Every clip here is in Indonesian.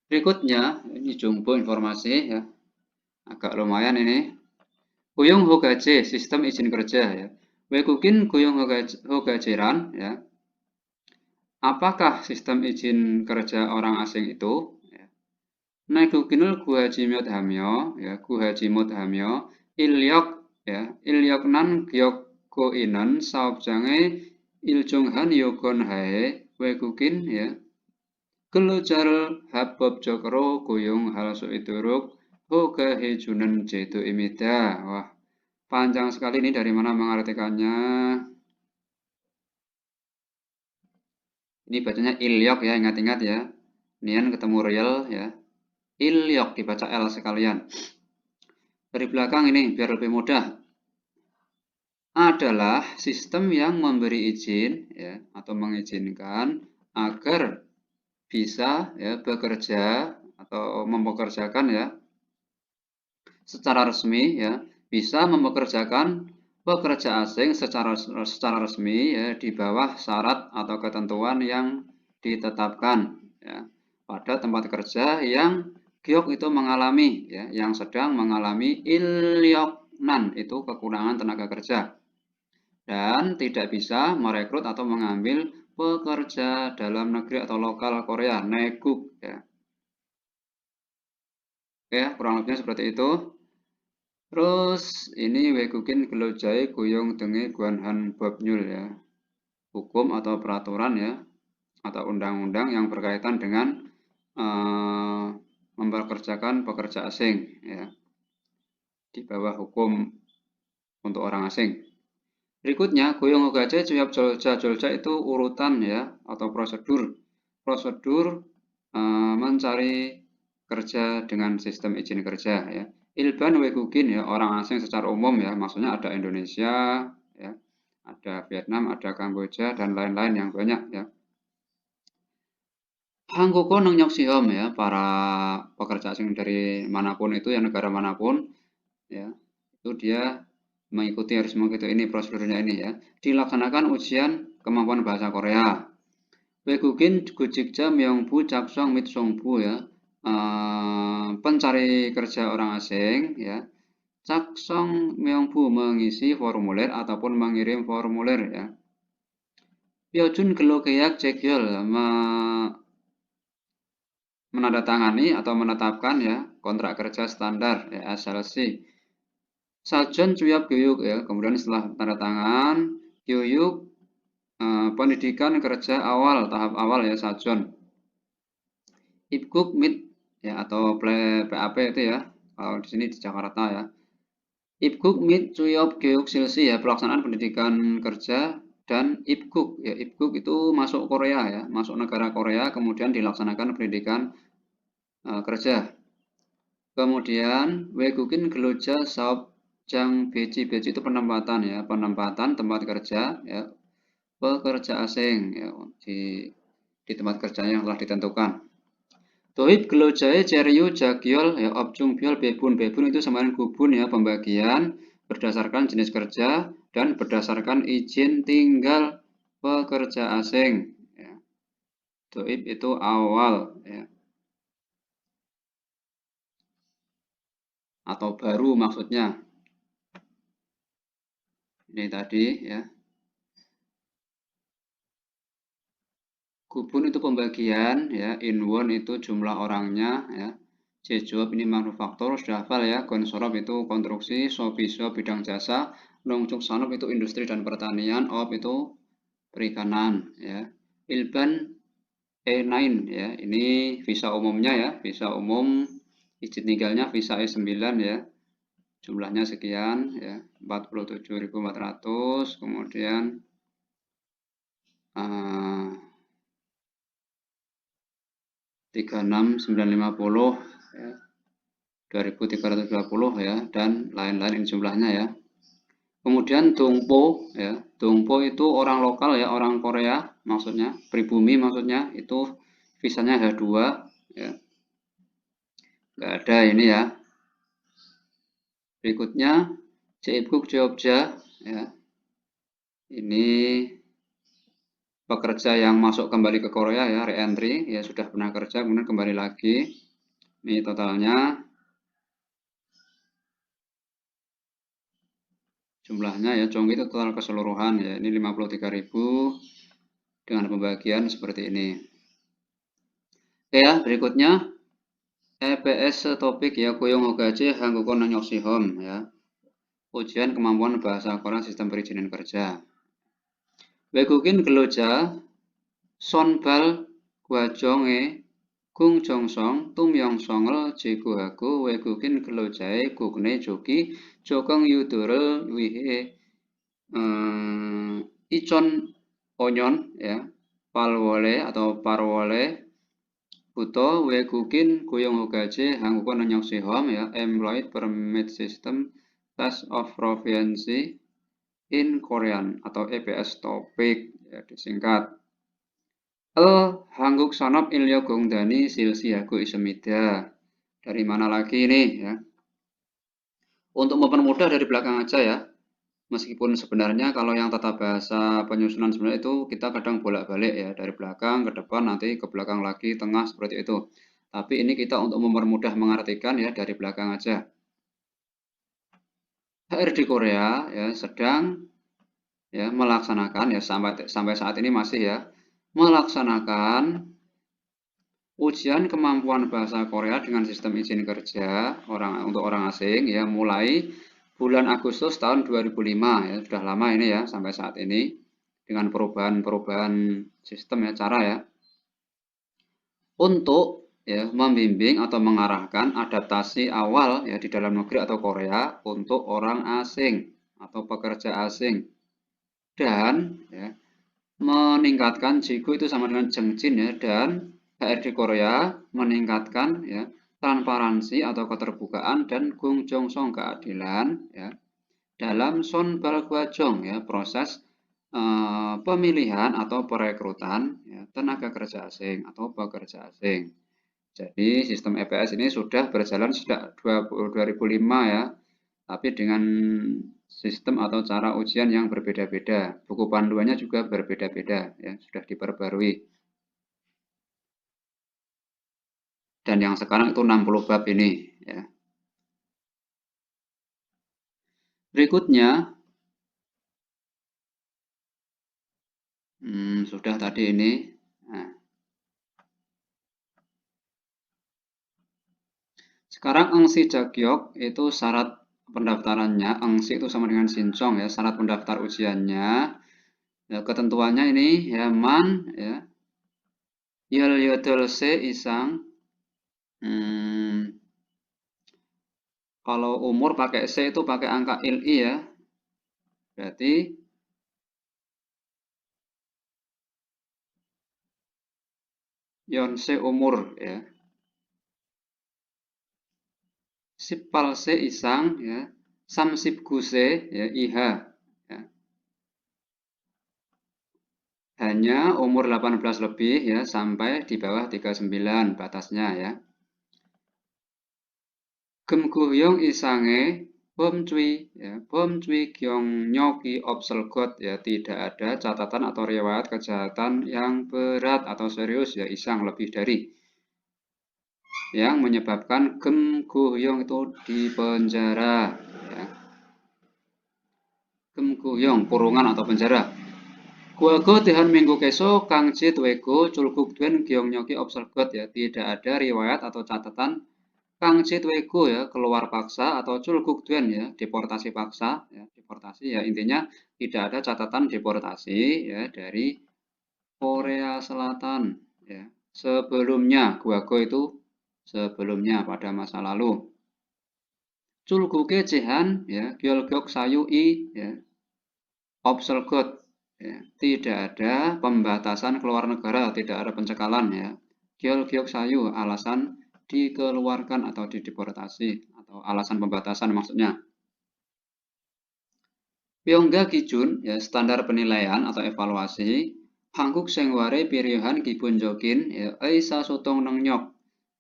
Berikutnya, ini jumbo informasi ya, agak lumayan ini. Kuyung Hogaje, sistem izin kerja ya. Wekukin Kuyung Hogajeran ya. Apakah sistem izin kerja orang asing itu? Ya. Naikukinul Guhajimot Hamyo, ya, Guhajimot Hamyo, Ilyok, ya, Ilyoknan Gyokgo Inan, Saobjange Iljonghan Yogon Hae, Wekukin, ya, Kelujar Habab Jokro Kuyung Hal Suituruk Hoga Hejunen Jedo Imida. Wah, panjang sekali ini, dari mana mengartikannya? Ini bacanya Ilyok ya, ingat-ingat ya. Nian ketemu real ya. Ilyok dibaca L sekalian. Dari belakang ini biar lebih mudah. Adalah sistem yang memberi izin ya, atau mengizinkan agar bisa ya bekerja atau mempekerjakan ya secara resmi ya, bisa mempekerjakan pekerja asing secara resmi ya di bawah syarat atau ketentuan yang ditetapkan ya pada tempat kerja yang giok itu mengalami ya, yang sedang mengalami ilyoknan itu kekurangan tenaga kerja dan tidak bisa merekrut atau mengambil pekerja dalam negeri atau lokal Korea, neguk ya. Oke, kurang lebihnya seperti itu. Terus ini Wekukin Gelojai Guyong Denge Guanhan Babnyul ya. Hukum atau peraturan ya, atau undang-undang yang berkaitan dengan mempekerjakan pekerja asing ya, di bawah hukum untuk orang asing. Berikutnya, Goyong Hogaje Cuyap Jolja. Jolja itu urutan ya, atau prosedur mencari kerja dengan sistem izin kerja ya. Ilban Wegugin ya, orang asing secara umum ya, maksudnya ada Indonesia ya, ada Vietnam, ada Kamboja dan lain-lain yang banyak ya. Hanggoko neng Nyoksihom ya, para pekerja asing dari manapun itu ya, negara manapun ya, itu dia mengikuti, harus mengikuti ini prosedurnya ini ya. Dilaksanakan ujian kemampuan bahasa Korea. Wegugin Gujikja Myongbu Chaksong Mitsongbu ya, pencari kerja orang asing ya. Chaksong Myongbu mengisi formulir ataupun mengirim formulir ya. Pyojun Gelogeyak Jekyol menandatangani atau menetapkan ya kontrak kerja standar ya, SLC. Sajon Cuyap Gyuyuk ya, kemudian setelah tanda tangan Gyuyuk pendidikan kerja awal, tahap awal ya, Sajon. Ibguk Mit ya, atau PAP itu ya, kalau di sini di Jakarta ya. Ibguk Mit Cuyap Gyuyuk Silsi ya, pelaksanaan pendidikan kerja. Dan Ibguk ya, Ibguk itu masuk Korea ya, masuk negara Korea, kemudian dilaksanakan pendidikan kerja. Kemudian Wegukin Geloja Saop Jang Beci. Beci itu penempatan ya, penempatan tempat kerja ya, pekerja asing ya, di tempat kerjanya yang telah ditentukan. Tohib Gelojae Ceryu Jagiol ya, Opjung Biol Bebun. Bebun itu semarin gubun ya, pembagian berdasarkan jenis kerja dan berdasarkan izin tinggal pekerja asing ya. Tohib itu awal ya, atau baru maksudnya. Ini tadi ya. Gubun itu pembagian ya, Inwon itu jumlah orangnya ya. Jejob ini manufaktur, sudah hafal ya. Gonsorop itu konstruksi, Sobiso bidang jasa, Nongcuk Sanop itu industri dan pertanian, Op itu perikanan ya. Ilban E9 ya, ini visa umumnya ya, visa umum izin tinggalnya visa E9 ya. Jumlahnya sekian ya, 47.400, kemudian 36950 ya, 2320 ya, dan lain-lain ini jumlahnya ya. Kemudian Dongpo ya, Dongpo itu orang lokal ya, orang Korea maksudnya, pribumi maksudnya, itu visanya H2 ya. Enggak ada ini ya. Berikutnya Jeibguk Jogja ya. Ini pekerja yang masuk kembali ke Korea ya, re-entry ya, sudah pernah kerja kemudian kembali lagi. Ini totalnya jumlahnya ya, Chongki itu total keseluruhan ya, ini 53.000 dengan pembagian seperti ini. Oke ya, berikutnya EPS topik ya, Kuyong Hogaji Hanggukon Nanyoksihom ya. Ujian kemampuan bahasa Korea sistem perizinan kerja. Wegukin geloja Sonbal Gwajonge Gung Jongsong Tum Yong Songel Jeguhaku Wegukin gelojae Gugne Joki Jokeng Yudore Wihe Icon Onyon ya, Palwole atau Parwole Buto Wegukin Guyong Hogaje Hanggukon Nanyoksihom ya, Employed Permit System Test of Proficiency in Korean atau EPS topik ya, disingkat. Hangguk Sonop Ilyo Gongdani Silsihago Isemida. Dari mana lagi ini ya? Untuk mempermudah dari belakang aja ya. Meskipun sebenarnya kalau yang tata bahasa penyusunan sebenarnya itu kita kadang bolak-balik ya, dari belakang ke depan, nanti ke belakang lagi, tengah, seperti itu. Tapi ini kita untuk mempermudah mengartikan ya, dari belakang aja. HRD Korea ya sedang ya melaksanakan ya, sampai saat ini masih ya melaksanakan ujian kemampuan bahasa Korea dengan sistem izin kerja untuk orang asing ya, mulai bulan Agustus tahun 2005 ya, sudah lama ini ya sampai saat ini, dengan perubahan sistem ya, cara ya, untuk ya membimbing atau mengarahkan adaptasi awal ya di dalam negeri atau Korea untuk orang asing atau pekerja asing, dan ya meningkatkan Jigu itu sama dengan Jengjin ya, dan HRD Korea meningkatkan ya transparansi atau keterbukaan dan Gung-Jongsong keadilan ya dalam Sonbal Gwajong ya, proses pemilihan atau perekrutan ya, tenaga kerja asing atau pekerja asing. Jadi sistem EPS ini sudah berjalan sejak 2005 ya, tapi dengan sistem atau cara ujian yang berbeda-beda. Buku panduannya juga berbeda-beda ya, sudah diperbarui. Dan yang sekarang itu 60 bab ini ya. Berikutnya sudah tadi ini. Nah, sekarang Engsi Jagyok itu syarat pendaftarannya, Engsi itu sama dengan Sincong ya, syarat pendaftar ujiannya. Ya, ketentuannya ini ya, man ya. Yel yodolse isang. Kalau umur pakai C itu pakai angka ILI ya. Berarti Yonse umur ya. Sipalse isang ya. Samsipguse ya, IH ya. Hanya umur 18 lebih ya, sampai di bawah 39 batasnya ya. Gemguhyong isange Bomcui ya, Bomcui Gyong Nyoki Obselgot ya, tidak ada catatan atau riwayat kejahatan yang berat atau serius ya, isang lebih dari, yang menyebabkan Gemguhyong itu dipenjara ya. Gemguhyong kurungan atau penjara. Guago Tihan Minggu Keso Kangji Twego Culguk Duen Gyong Nyoki Obselgot ya, tidak ada riwayat atau catatan Kangji Twego ya, keluar paksa, atau Culguk Duen ya, deportasi paksa ya, deportasi ya, intinya tidak ada catatan deportasi ya dari Korea Selatan ya. Sebelumnya Guago itu sebelumnya pada masa lalu. Culguke Jehan ya, Gyolgyok Sayu I ya, Obselgot ya, tidak ada pembatasan keluar negara, tidak ada pencekalan ya. Gyolgyok Sayu alasan dikeluarkan atau dideportasi, atau alasan pembatasan maksudnya. Pyongga Kijun ya, standar penilaian atau evaluasi. Hangguk Sengware Piryohan Kibunjokin ya, Aisa Sotong Nengyok.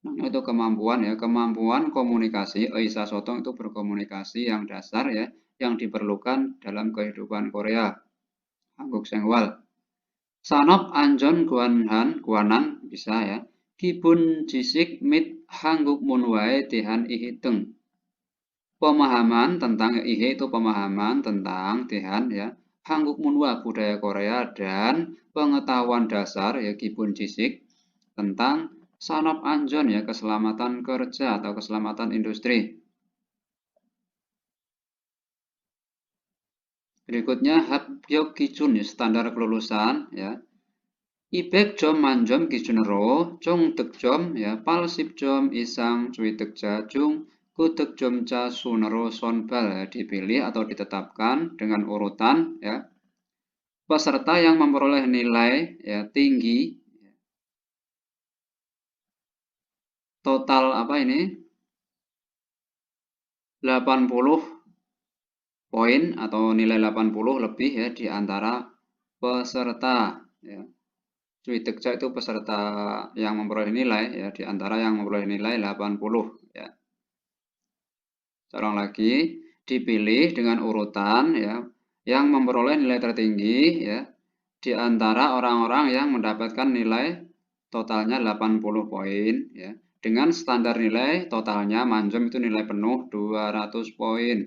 Nengyok itu kemampuan ya, kemampuan komunikasi. Aisa Sotong itu berkomunikasi yang dasar ya, yang diperlukan dalam kehidupan Korea. Hangguk Sengwal. Sanop anjon guanan bisa ya. Kibun jisik mit hangguk mun wae tihan ihiteng. Pemahaman tentang ihe itu pemahaman tentang tihan ya. Hangguk munwa budaya Korea dan pengetahuan dasar ya kibun jisik tentang sanop anjon ya keselamatan kerja atau keselamatan industri. Berikutnya Habgyok Kijun ya, standar kelulusan ya. Ibek jom manjom kijunero, jong tek jom ya, palsip jom isang cuy tek jajung, kutek jom ca sunero sonbal ya, dipilih atau ditetapkan dengan urutan ya. Peserta yang memperoleh nilai ya tinggi total apa ini 80 poin atau nilai 80 lebih ya di antara peserta ya. Cuitekja itu peserta yang memperoleh nilai ya di antara yang memperoleh nilai 80 ya. Seorang lagi dipilih dengan urutan ya yang memperoleh nilai tertinggi ya di antara orang-orang yang mendapatkan nilai totalnya 80 poin ya. Dengan standar nilai totalnya manjom itu nilai penuh 200 poin.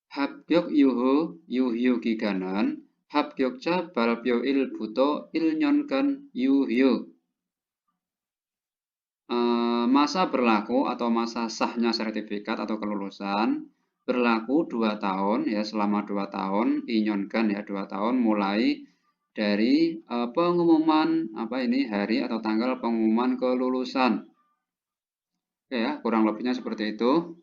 Habgyok yuhu yuhyu giganan Habgyokja balpyo il buto il nyonkan yuhyu. Masa berlaku atau masa sahnya sertifikat atau kelulusan berlaku 2 tahun ya selama 2 tahun inyonkan ya 2 tahun mulai dari pengumuman apa ini hari atau tanggal pengumuman kelulusan. Oke ya, kurang lebihnya seperti itu.